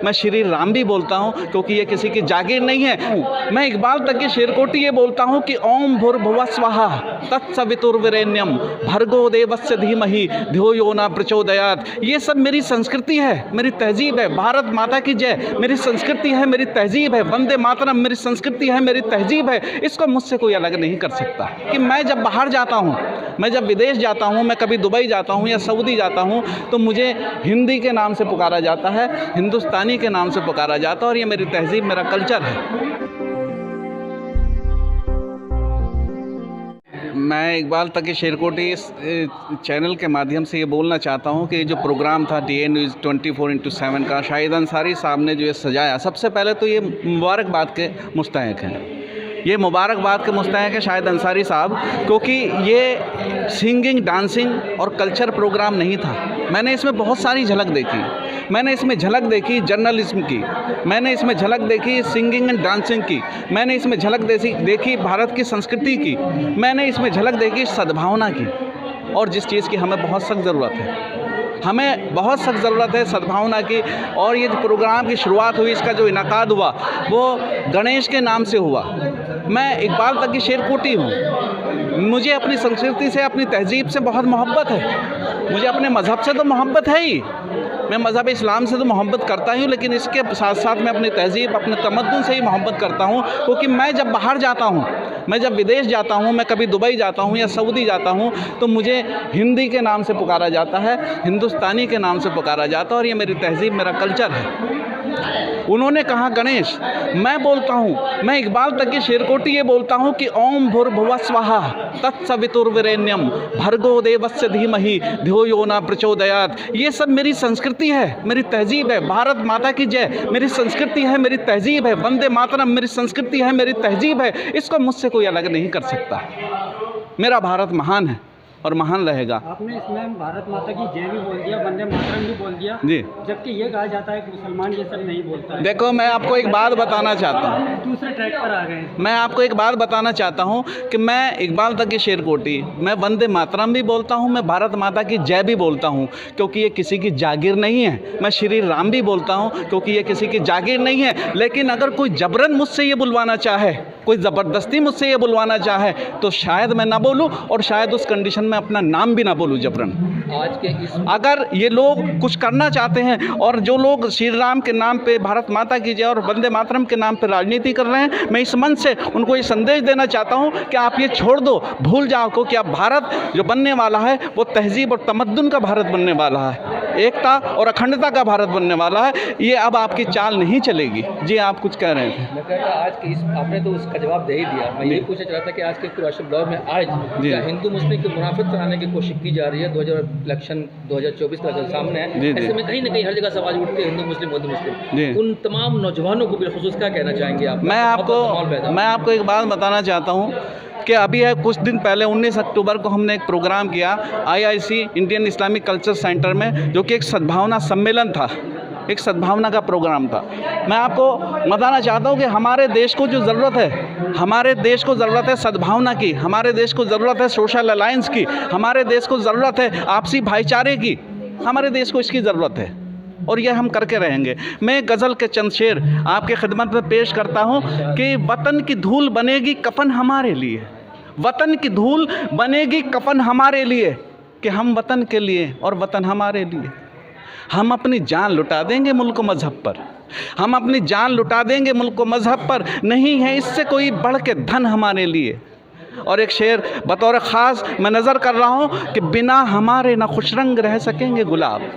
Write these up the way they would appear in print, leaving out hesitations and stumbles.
मैं श्री राम भी बोलता हूँ, क्योंकि ये किसी की जागीर नहीं है। मैं इकबाल तकी शेरकोटी ये बोलता हूँ कि ओम भूर्भुवः स्वः तत्सवितुर्वरेण्यम भर्गो देवस्य धीमहि धियो यो न प्रचोदयात्। ये सब मेरी संस्कृति है, मेरी तहजीब है। भारत माता की जय मेरी संस्कृति है, मेरी तहजीब है। वंदे मातरम मेरी संस्कृति है, मेरी तहजीब है। इसको मुझसे कोई अलग नहीं कर सकता। कि मैं जब बाहर जाता हूँ, मैं जब विदेश जाता हूँ, मैं कभी दुबई जाता हूँ या सऊदी जाता हूँ, तो मुझे हिंदी के नाम से पुकारा जाता है, हिंदुस्तानी के नाम से पुकारा जाता है, और ये मेरी तहजीब, मेरा कल्चर है। मैं इकबाल तकी शेरकोटी इस चैनल के माध्यम से ये बोलना चाहता हूँ कि जो प्रोग्राम था DN News 24/7 का, शाहिद अंसारी साहब ने जो ये सजाया, सबसे पहले तो ये मुबारकबाद के मुस्तहिक हैं। ये मुबारकबाद के मुस्तहिक है शाहिद अंसारी साहब, क्योंकि ये सिंगिंग, डांसिंग और कल्चर प्रोग्राम नहीं था। मैंने इसमें बहुत सारी झलक देखी। मैंने इसमें झलक देखी जर्नलिज्म की, मैंने इसमें झलक देखी सिंगिंग एंड डांसिंग की, मैंने इसमें झलक देखी भारत की संस्कृति की, मैंने इसमें झलक देखी सद्भावना की। और जिस चीज़ की हमें बहुत सख्त ज़रूरत है, हमें बहुत सख्त ज़रूरत है सद्भावना की। और ये जो प्रोग्राम की शुरुआत हुई, इसका जो इनकाद हुआ वो गणेश के नाम से हुआ। मैं इकबाल तकी शेरकोटी हूँ, मुझे अपनी संस्कृति से, अपनी तहजीब से बहुत मोहब्बत है। मुझे अपने मज़हब से तो मोहब्बत है ही, मैं मज़हब इस्लाम से तो मोहब्बत करता ही हूँ, लेकिन इसके साथ साथ मैं अपनी तहजीब, अपने तमद्दुन से ही मोहब्बत करता हूँ। क्योंकि मैं जब बाहर जाता हूँ, मैं जब विदेश जाता हूँ, मैं कभी दुबई जाता हूँ या सऊदी जाता हूँ, तो मुझे हिंदी के नाम से पुकारा जाता है, हिंदुस्तानी के नाम से पुकारा जाता है, और ये मेरी तहजीब, मेरा कल्चर है। उन्होंने कहा गणेश, मैं बोलता हूँ, मैं इकबाल तकी शेरकोटी ये बोलता हूँ कि ओम भूर्भुवः स्वः तत्सवितुर्वरेण्यम भर्गो देवस्य धीमहि धियो यो न प्रचोदयात्। ये सब मेरी संस्कृति है, मेरी तहजीब है। भारत माता की जय मेरी संस्कृति है, मेरी तहजीब है। वंदे मातरम मेरी संस्कृति है, मेरी तहजीब है। इसको मुझसे कोई अलग नहीं कर सकता। मेरा भारत महान है और महान रहेगा। आपने इसमें भारत माता की जय भी बोल दिया, वंदे मातरम भी बोल दिया जी, जबकि ये कहा जाता है कि मुसलमान ये सब नहीं बोलता है। देखो, मैं आपको एक बात बताना चाहता हूँ, दूसरे ट्रैक पर आ गए। मैं आपको एक बात बताना चाहता हूँ कि मैं इकबाल तकी शेरकोटी, मैं वंदे मातरम भी बोलता हूँ, मैं भारत माता की जय भी बोलता हूँ, क्योंकि ये किसी की जागीर नहीं है। मैं श्री राम भी बोलता हूँ, क्योंकि ये किसी की जागीर नहीं है। लेकिन अगर कोई जबरन मुझसे ये बुलवाना चाहे, कोई ज़बरदस्ती मुझसे ये बुलवाना चाहे, तो शायद मैं ना बोलूँ, और शायद उस कंडीशन में अपना नाम भी ना बोलूँ जबरन। आज के इस अगर ये लोग कुछ करना चाहते हैं, और जो लोग श्री राम के नाम पे, भारत माता की जय और वंदे मातरम के नाम पे राजनीति कर रहे हैं, मैं इस मंच से उनको ये संदेश देना चाहता हूँ कि आप ये छोड़ दो, भूल जाओ, क्योंकि अब भारत जो बनने वाला है वो तहजीब और तमद्दुन का भारत बनने वाला है, एकता और अखंडता का भारत बनने वाला है। ये अब आपकी चाल नहीं चलेगी। जी, आप कुछ कह रहे थे। मैं कह रहा आज के इस, आपने तो उसका जवाब दे ही दिया। मैं यही पूछना चाहता था कि आज के राष्ट्रीय ब्लॉग में आज क्या हिंदू मुस्लिम की मुनाफिक कराने की कोशिश की जा रही है। 2024 का सामने है, ऐसे में कहीं ना कहीं हर जगह सवाल उठते हैं, हिंदू मुस्लिम। उन तमाम नौजवानों को बिलखुसूस क्या कहना चाहेंगे आप? मैं आपको एक बात बताना चाहता हूँ कि अभी है कुछ दिन पहले 19 अक्टूबर को हमने एक प्रोग्राम किया IIC Indian Islamic culture centre में, जो कि एक सद्भावना सम्मेलन था, एक सद्भावना का प्रोग्राम था। मैं आपको बताना चाहता हूँ कि हमारे देश को जो ज़रूरत है, हमारे देश को ज़रूरत है सद्भावना की, हमारे देश को ज़रूरत है सोशल अलायंस की, हमारे देश को ज़रूरत है आपसी भाईचारे की, हमारे देश को इसकी ज़रूरत है, और यह हम करके रहेंगे। मैं गज़ल के चंद शेर आपके खिदमत में पेश करता हूँ कि वतन की धूल बनेगी कफन हमारे लिए, वतन की धूल बनेगी कफन हमारे लिए, कि हम वतन के लिए और वतन हमारे लिए। हम अपनी जान लुटा देंगे मुल्क मज़हब पर, हम अपनी जान लुटा देंगे मुल्क मज़हब पर, नहीं है इससे कोई बढ़ के धन हमारे लिए। और एक शेर बतौर ख़ास मैं नज़र कर रहा हूँ कि बिना हमारे ना खुशरंग रह सकेंगे गुलाब।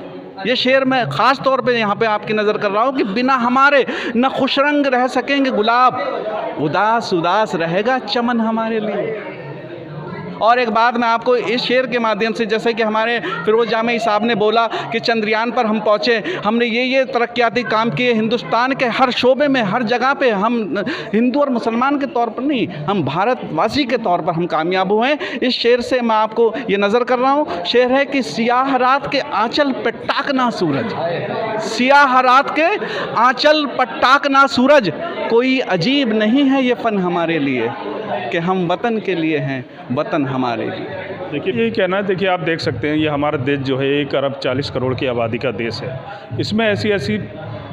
ये शेर मैं ख़ास तौर पे यहाँ पे आपकी नज़र कर रहा हूँ कि बिना हमारे न खुशरंग रह सकेंगे गुलाब, उदास उदास रहेगा चमन हमारे लिए। और एक बात मैं आपको इस शेर के माध्यम से, जैसे कि हमारे फिरोज़ जामी साहब ने बोला कि चंद्रयान पर हम पहुँचे, हमने ये तरक्याती काम किए, हिंदुस्तान के हर शोबे में, हर जगह पे हम हिंदू और मुसलमान के तौर पर नहीं, हम भारतवासी के तौर पर हम कामयाब हुए हैं। इस शेर से मैं आपको ये नज़र कर रहा हूँ। शेर है कि सियाह रात के आंचल पे टाकना सूरज, सियाह रात के आंचल पर टाकना सूरज, कोई अजीब नहीं है ये फ़न हमारे लिए कि हम वतन के लिए हैं, वतन हमारे लिए। देखिए, ये कहना है, देखिए आप देख सकते हैं, ये हमारा देश जो है 1 अरब 40 करोड़ की आबादी का देश है। इसमें ऐसी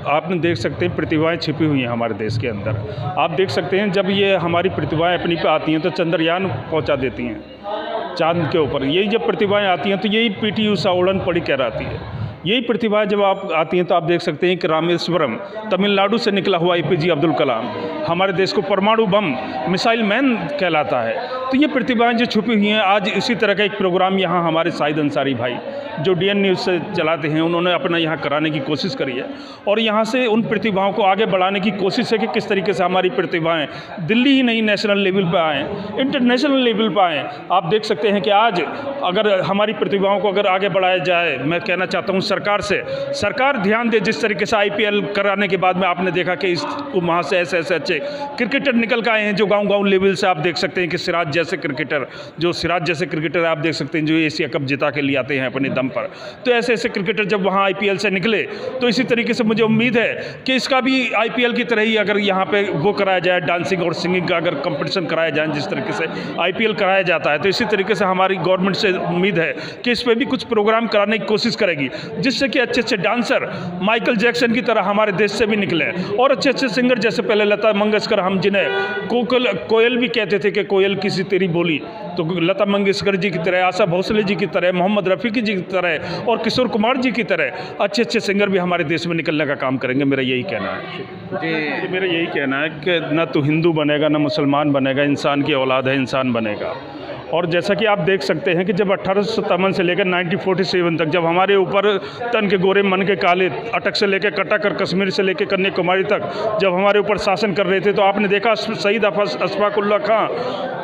आपने देख सकते हैं प्रतिभाएं छिपी हुई हैं हमारे देश के अंदर। आप देख सकते हैं जब ये हमारी प्रतिभाएं अपनी पे आती हैं तो चंद्रयान पहुंचा देती हैं चांद के ऊपर। यही जब प्रतिभाएं आती हैं तो यही पीटी ऊषा उड़न पड़ी कहलाती है। यही प्रतिभाएं जब आप आती हैं तो आप देख सकते हैं कि रामेश्वरम तमिलनाडु से निकला हुआ APJ अब्दुल कलाम हमारे देश को परमाणु बम मिसाइल मैन कहलाता है। तो ये प्रतिभाएं जो छुपी हुई हैं, आज इसी तरह का एक प्रोग्राम यहाँ हमारे शाहिद अंसारी भाई जो DN न्यूज़ से चलाते हैं, उन्होंने अपना यहाँ कराने की कोशिश करी है और यहाँ से उन प्रतिभाओं को आगे बढ़ाने की कोशिश है कि किस तरीके से हमारी प्रतिभाएं दिल्ली ही नहीं नेशनल लेवल पर आएँ, इंटरनेशनल लेवल पर आएँ। आप देख सकते हैं कि आज अगर हमारी प्रतिभाओं को अगर आगे बढ़ाया जाए, मैं कहना चाहता हूँ सरकार ध्यान दे। जिस तरीके से IPL कराने के बाद में आपने देखा कि इस वहाँ से ऐसे अच्छे क्रिकेटर निकल कर आए हैं जो गांव लेवल से। आप देख सकते हैं कि सिराज जैसे क्रिकेटर आप देख सकते हैं जो एशिया कप जिता के लिए आते हैं अपने दम पर। तो ऐसे क्रिकेटर जब वहाँ IPL से निकले तो इसी तरीके से मुझे उम्मीद है कि इसका भी IPL की तरह ही अगर यहाँ पे वो कराया जाए, डांसिंग और सिंगिंग का अगर कंपटीशन कराया जाए जिस तरीके से IPL कराया जाता है, तो इसी तरीके से हमारी गवर्नमेंट से उम्मीद है कि इस पर भी कुछ प्रोग्राम कराने की कोशिश करेगी, जिससे कि अच्छे डांसर माइकल जैक्सन की तरह हमारे देश से भी निकले और अच्छे सिंगर जैसे पहले लता मंगेशकर, हम जिन्हें कोयल भी कहते थे कि कोयल किसी तेरी बोली, तो लता मंगेशकर जी की तरह, आशा भोसले जी की तरह, मोहम्मद रफ़ी जी की तरह और किशोर कुमार जी की तरह अच्छे सिंगर भी हमारे देश में निकलने का काम करेंगे। मेरा यही कहना है जी, मेरा यही कहना है कि न तो हिंदू बनेगा न मुसलमान बनेगा, इंसान की औलाद है, इंसान बनेगा। और जैसा कि आप देख सकते हैं कि जब 1857 से लेकर 1947 तक जब हमारे ऊपर तन के गोरे मन के काले, अटक से लेकर कटक और कश्मीर से लेकर कन्याकुमारी तक जब हमारे ऊपर शासन कर रहे थे, तो आपने देखा शहीद अशफाकुल्ला खां,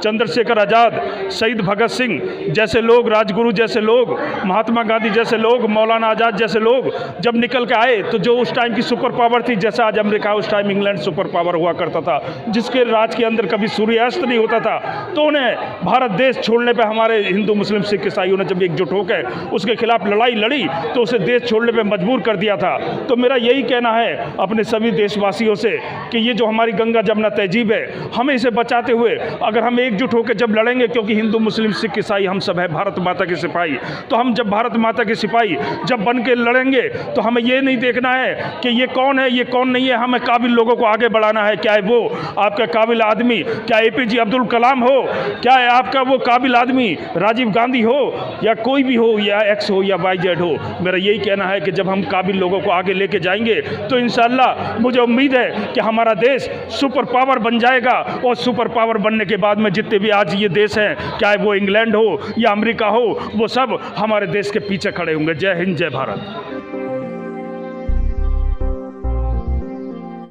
चंद्रशेखर आज़ाद, शहीद भगत सिंह जैसे लोग, राजगुरु जैसे लोग, महात्मा गांधी जैसे लोग, मौलाना आज़ाद जैसे लोग जब निकल के आए, तो जो उस टाइम की सुपर पावर थी, जैसा आज अमेरिका उस टाइम इंग्लैंड सुपर पावर हुआ करता था, जिसके राज के अंदर कभी सूर्यास्त नहीं होता था, तो उन्हें भारत देश छोड़ने पे हमारे हिंदू मुस्लिम सिख ईसाइयों ने जब एकजुट होकर उसके खिलाफ लड़ाई लड़ी तो उसे देश छोड़ने पे मजबूर कर दिया था। तो मेरा यही कहना है अपने सभी देशवासियों से कि ये जो हमारी गंगा जमुना तहजीब है, हमें इसे बचाते हुए अगर हम एकजुट होकर जब लड़ेंगे, क्योंकि हिंदू मुस्लिम सिख ईसाई हम सब है भारत माता के सिपाही, तो हम जब भारत माता के सिपाही जब बन के लड़ेंगे तो हमें ये नहीं देखना है कि ये कौन है ये कौन नहीं है, हमें काबिल लोगों को आगे बढ़ाना है। क्या है वो आपका काबिल आदमी, क्या APJ अब्दुल कलाम हो, क्या है आपका वो काबिल आदमी राजीव गांधी हो, या कोई भी हो, या X हो या YZ हो। मेरा यही कहना है कि जब हम काबिल लोगों को आगे लेके जाएंगे तो इंशाअल्लाह मुझे उम्मीद है कि हमारा देश सुपर पावर बन जाएगा, और सुपर पावर बनने के बाद में जितने भी आज ये देश हैं, चाहे वो इंग्लैंड हो या अमेरिका हो, वो सब हमारे देश के पीछे खड़े होंगे। जय हिंद, जय भारत।